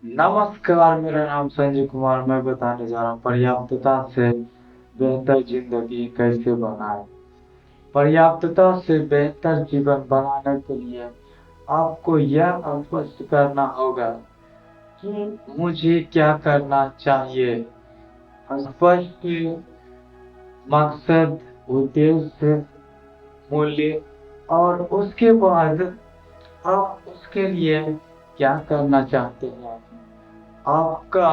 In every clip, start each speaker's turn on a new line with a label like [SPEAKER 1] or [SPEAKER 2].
[SPEAKER 1] नमस्कार, मेरा नाम संजय कुमार। मैं बताने जा रहा हूँ पर्याप्तता से बेहतर जिंदगी कैसे बनाएं। पर्याप्तता से बेहतर जीवन बनाने के लिए आपको यह स्पष्ट करना होगा कि मुझे क्या करना चाहिए। स्पष्ट मकसद, उद्देश्य, मूल्य, और उसके बाद आप उसके लिए क्या करना चाहते हैं। आपका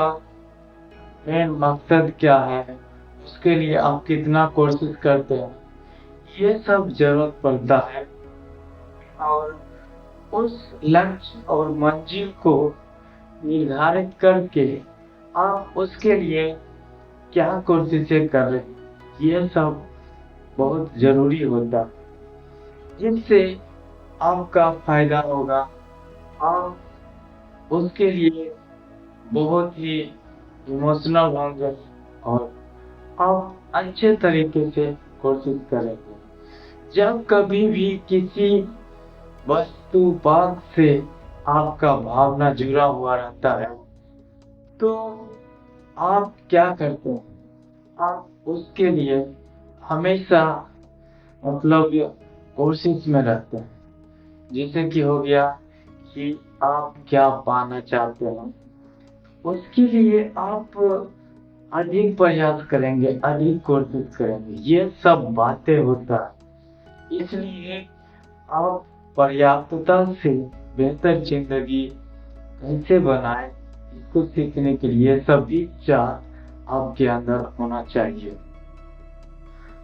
[SPEAKER 1] मेन मकसद क्या है, उसके लिए आप कितना कोशिश करते हैं, ये सब जरूरत पड़ता है। और उस लक्ष्य और मंजिल को निर्धारित करके आप उसके लिए क्या कोशिशें कर रहे हैं, ये सब बहुत जरूरी होता है, जिससे आपका फायदा होगा। आप उसके लिए बहुत ही इमोशनल होंगे और आप अच्छे तरीके से कोशिश करेंगे। जब कभी भी किसी वस्तु बात से आपका भावना जुड़ा हुआ रहता है, तो आप क्या करते हैं, आप उसके लिए हमेशा मतलब कोशिश में रहते हैं। जैसे कि हो गया कि आप क्या पाना चाहते हैं, उसके लिए आप अधिक प्रयास करेंगे, अधिक कोशिश करेंगे। ये सब बातें होता है। इसलिए आप पर्याप्तता से बेहतर जिंदगी कैसे बनाए, इसको सीखने के लिए सभी चार आपके अंदर होना चाहिए।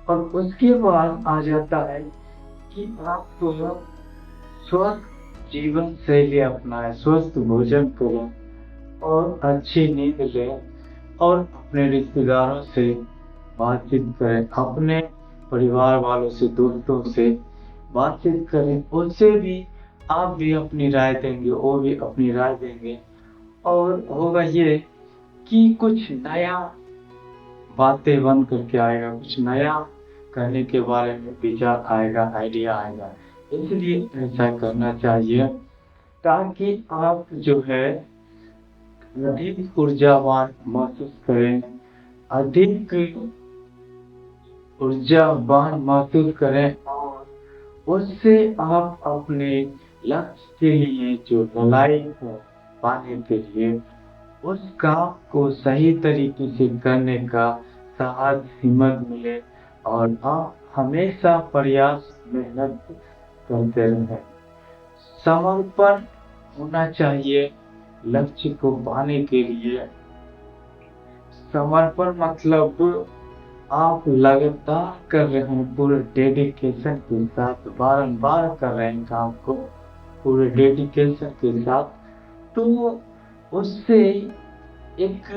[SPEAKER 1] और उसके बाद आ जाता है कि आप स्वस्थ जीवन शैली अपनाएं, स्वस्थ भोजन करें और अच्छी नींद लें और अपने रिश्तेदारों से बातचीत करें, अपने परिवार वालों से, दोस्तों से बातचीत करें। उनसे भी आप भी अपनी राय देंगे, वो भी अपनी राय देंगे, और होगा ये कि कुछ नया बातें बन करके आएगा, कुछ नया करने के बारे में विचार आएगा, आइडिया आएगा। इसलिए ऐसा करना चाहिए ताकि आप जो है अधिक ऊर्जावान महसूस करें, अधिक ऊर्जावान महसूस करें, और उससे आप अपने लक्ष्य के लिए जो लड़ाई है पाने के लिए, उस काम को सही तरीके से करने का साहस, हिम्मत मिले, और आप हमेशा प्रयास, मेहनत करते रहें। समर्पण होना चाहिए लक्ष्य को पाने के लिए। समर्पण मतलब आप लगातार कर रहे हैं, पूरे डेडिकेशन के साथ बारंबार कर रहे हैं काम को पूरे डेडिकेशन के साथ, तो उससे एक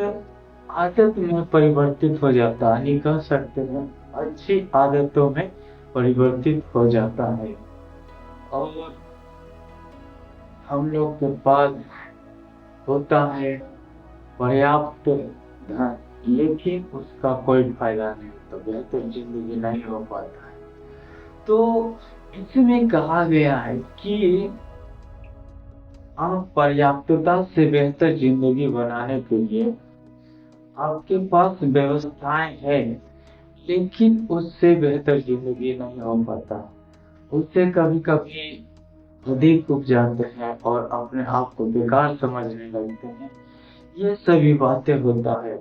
[SPEAKER 1] आदत में परिवर्तित हो जाता है, नहीं कह सकते हैं, अच्छी आदतों में परिवर्तित हो जाता है। और हम लोग के पास होता है पर्याप्त धन, लेकिन उसका कोई फायदा नहीं होता, बेहतर जिंदगी नहीं हो पाता है। तो इसमें कहा गया है कि आप पर्याप्तता से बेहतर जिंदगी बनाने के लिए आपके पास व्यवस्थाएं हैं, लेकिन उससे बेहतर जिंदगी नहीं हो पाता। उससे कभी कभी अधिक उब जाते हैं और अपने आप को बेकार समझने लगते हैं। ये सभी बातें होता है।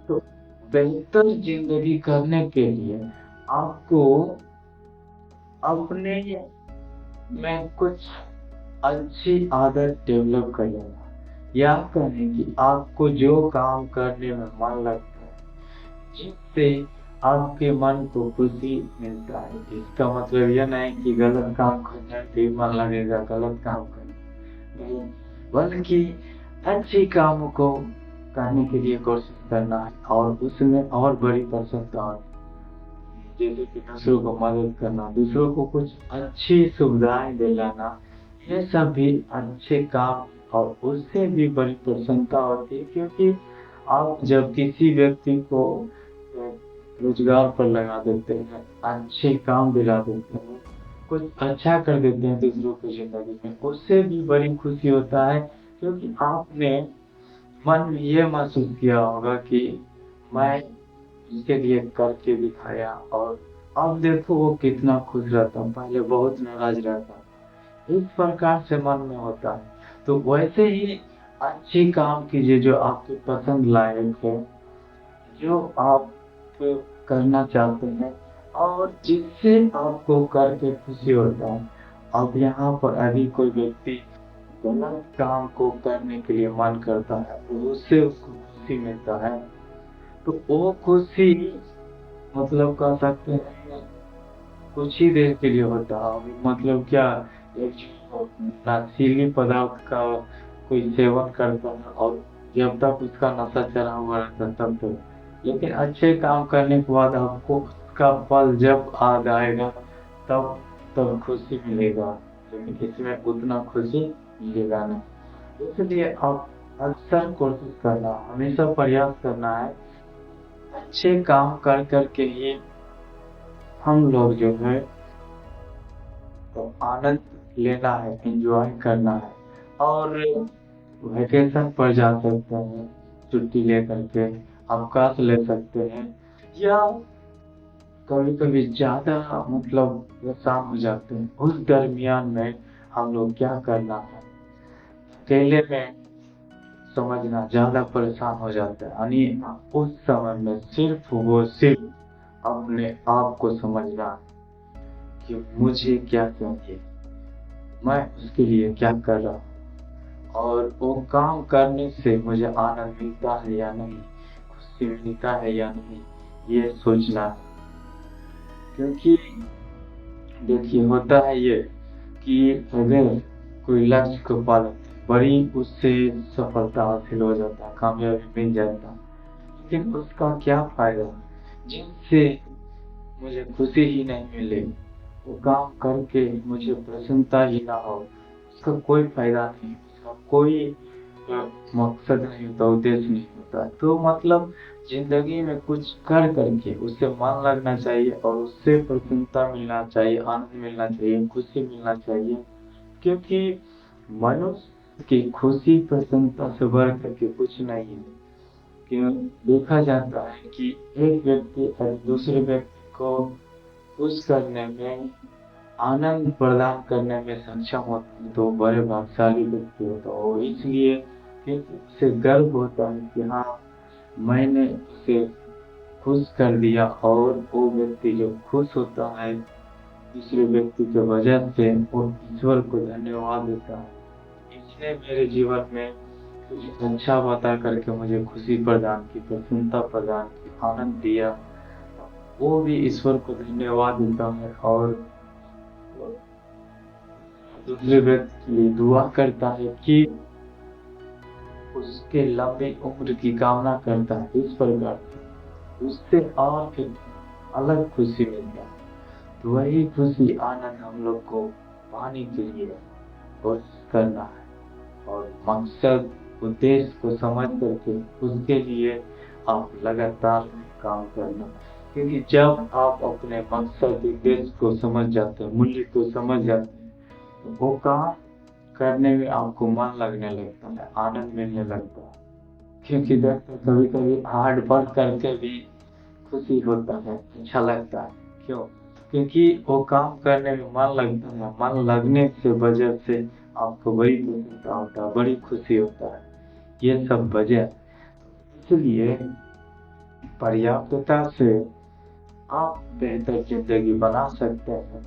[SPEAKER 1] तो बेहतर जिंदगी करने के लिए आपको अपने में कुछ अच्छी आदत डेवलप करना, या कहें कि आपको जो काम करने में मन लगता है, जिससे आपके मन को खुशी मिलता है। इसका मतलब यह नहीं कि गलत काम करने पे मन लगेगा, गलत काम करने नहीं, बल्कि अच्छे कामों को करने के लिए कोशिश करना है और उसमें और बड़ी प्रसन्नता है। जैसे कि दूसरों को मदद करना, दूसरों को कुछ अच्छी सुविधाएं दिलाना, ये सब भी अच्छे काम, और उससे भी बड़ी प्रसन्नता होती है। क्योंकि आप जब किसी व्यक्ति को रोजगार पर लगा देते हैं, अच्छे काम दिला देते हैं, कुछ अच्छा कर देते हैं दूसरों की जिंदगी में, उससे भी बड़ी खुशी होता है। क्योंकि आपने मन में ये महसूस किया होगा कि मैं इसके लिए करके दिखाया, और अब देखो वो कितना खुश रहता, पहले बहुत नाराज रहता। इस प्रकार से मन में होता है। तो वैसे ही अच्छे काम कीजिए जो आपके पसंद लायक है, जो आप करना चाहते हैं और जिससे आपको करके खुशी होता है। अब यहाँ पर अभी कोई व्यक्ति गलत काम को करने के लिए मन करता है और उससे उसको खुशी मिलता है, तो वो खुशी मतलब कह सकते हैं कुछ ही देर के लिए होता है। मतलब क्या, एक जो नशीली पदार्थ का कोई सेवन करता है और जब तक उसका नशा चढ़ा हुआ रहता है तब तक, लेकिन अच्छे काम करने के बाद आपको उसका फल जब आ जाएगा तब तब खुशी मिलेगा, लेकिन इसमें उतना खुशी मिलेगा नहीं। इसलिए आप अक्सर कोशिश करना, हमेशा प्रयास करना है अच्छे काम कर करके ही हम लोग जो है तो आनंद लेना है, एंजॉय करना है। और वैकेशन पर जा सकते हैं, छुट्टी ले करके अवकाश ले सकते हैं, या कभी कभी ज़्यादा मतलब परेशान हो जाते हैं, उस दरमियान में हम लोग क्या करना है, अकेले में समझना, ज़्यादा परेशान हो जाते हैं, यानी उस समय में सिर्फ अपने आप को समझना कि मुझे क्या चाहिए, मैं उसके लिए क्या कर रहा हूँ, और वो काम करने से मुझे आनंद मिलता है या नहीं, खुशी मिलता है या नहीं, ये सोचना है। क्योंकि देखिए होता है ये कि अगर कोई लक्ष्य को पालन बड़ी उससे सफलता हासिल हो जाता है, कामयाबी मिल जाता है, लेकिन उसका क्या फायदा जिनसे मुझे खुशी ही नहीं मिले, वो काम करके मुझे प्रसन्नता ही ना हो, उसका कोई फायदा नहीं, उसका कोई मकसद नहीं होता, उद्देश्य नहीं होता। तो मतलब जिंदगी में कुछ कर करके उससे मन लगना चाहिए और उससे प्रसन्नता मिलना चाहिए, आनंद मिलना चाहिए, खुशी मिलना चाहिए। क्योंकि मनुष्य की खुशी प्रसन्नता से बढ़ करके कुछ नहीं है। क्यों देखा जाता है कि एक व्यक्ति दूसरे व्यक्ति को खुश करने में, आनंद प्रदान करने में सक्षम होता है तो वो बड़े भाग्यशाली व्यक्ति होता है, और इसलिए क्योंकि उसे गर्व होता है कि हाँ मैंने उसे खुश कर दिया, और वो व्यक्ति जो खुश होता है दूसरे व्यक्ति के वजह से वो ईश्वर को धन्यवाद देता है, इसने मेरे जीवन में कुछ अच्छा बता करके मुझे खुशी प्रदान की, प्रसन्नता प्रदान की, आनंद दिया। वो भी ईश्वर को धन्यवाद देता है और दूसरे व्यक्ति के लिए दुआ करता है कि उसके लंबी उम्र की कामना करता है। इस प्रकार उससे और फिर अलग खुशी मिलता है। तो वही खुशी आनंद हम लोग को पाने के लिए कोशिश करना है, और मकसद उद्देश्य को समझ करके उसके लिए आप लगातार काम करना। क्योंकि जब आप अपने मकसद उद्देश्य को समझ जाते हैं, मूल्य को समझ जाते हैं, तो वो काम करने में आपको मन लगने लगता है, आनंद मिलने लगता है। क्योंकि देखते कभी कभी हार्ड वर्क करके भी खुशी होता है, अच्छा लगता है। क्यों? क्योंकि वो काम करने में मन लगता है, मन लगने से वजह से आपको बड़ी प्रसन्नता होता है, बड़ी खुशी होता है, ये सब वजह। इसलिए पर्याप्तता से आप बेहतर जिंदगी बना सकते हैं,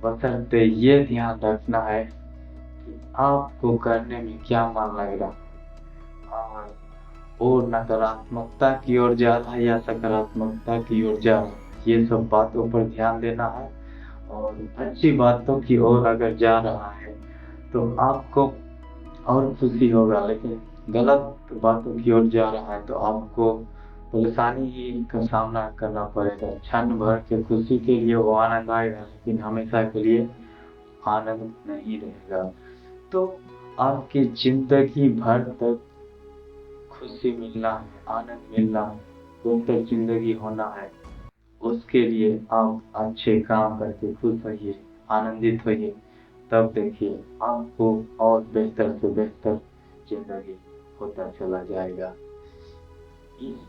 [SPEAKER 1] बशर्ते ये ध्यान रखना है कि आपको करने में क्या मन लग रहा है, और नकारात्मकता की ओर जा रहा है या सकारात्मकता की ओर जा रहा है, ये सब बातों पर ध्यान देना है। और अच्छी बातों की ओर अगर जा रहा है तो आपको और खुशी होगा, लेकिन गलत बातों की ओर जा रहा है तो आपको परेशानी ही का सामना करना पड़ेगा। क्षण भर के खुशी के लिए वो आनंद आएगा, लेकिन हमेशा के लिए आनंद नहीं रहेगा। तो आपकी जिंदगी भर तक खुशी मिलना है, आनंद मिलना है, बेहतर जिंदगी होना है, उसके लिए आप अच्छे काम करके खुश रहिए, आनंदित होइए। तब देखिए आपको और बेहतर से बेहतर जिंदगी होता चला जाएगा।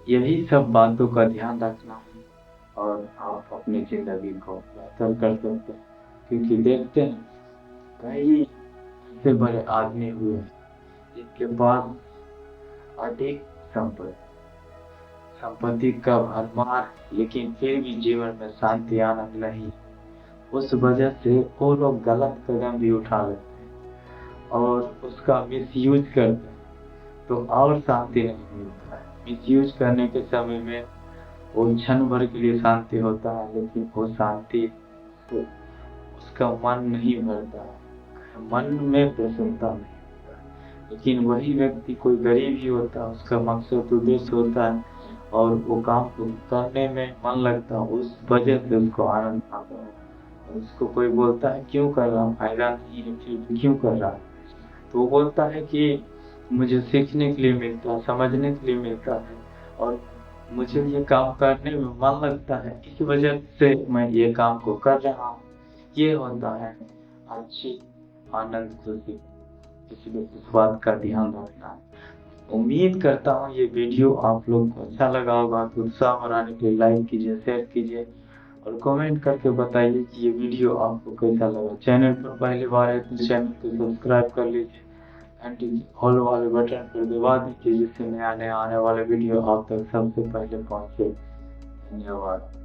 [SPEAKER 1] यही सब बातों का ध्यान रखना है और आप अपनी जिंदगी को बेहतर कर सकते हैं, क्योंकि देखते हैं कई ऐसे बड़े आदमी हुए हैं जिनके पास अधिक संपत्ति का भरमार, लेकिन फिर भी जीवन में शांति आनंद नहीं। उस वजह से वो लोग गलत कदम भी उठा लेते हैं और उसका मिसयूज करते हैं, तो और शांति नहीं मिलता है। मिसयूज करने के समय में वो क्षण भर के लिए शांति होता है, लेकिन वो शांति से उसका मन नहीं भरता है, मन में प्रसन्नता नहीं होता है। लेकिन वही व्यक्ति कोई गरीब ही होता है, उसका मकसद उद्देश्य होता है और वो काम को करने में मन लगता है, उस वजह से उसको आनंद आता है। और उसको कोई बोलता है क्यों कर रहा, फायदा नहीं है फिर भी क्यों कर रहा है, तो वो बोलता है कि मुझे सीखने के लिए मिलता है, समझने के लिए मिलता है और मुझे ये काम करने में मन लगता है, इस वजह से मैं ये काम को कर रहा हूँ। ये होता है अच्छी आनंद खुशी, इसलिए इस बात का ध्यान रखना है। उम्मीद करता हूँ ये वीडियो आप लोग को अच्छा लगा होगा, तो उत्साह बढ़ाने के लिए लाइक कीजिए, शेयर कीजिए और कमेंट करके बताइए कि ये वीडियो आपको कैसा लगा। चैनल पर पहली बार है तो चैनल को सब्सक्राइब कर लीजिए, घंटी ऑल वाले बटन पर दबा दीजिए, जिससे नया नया आने वाले वीडियो आप तक सबसे पहले पहुंचे। धन्यवाद।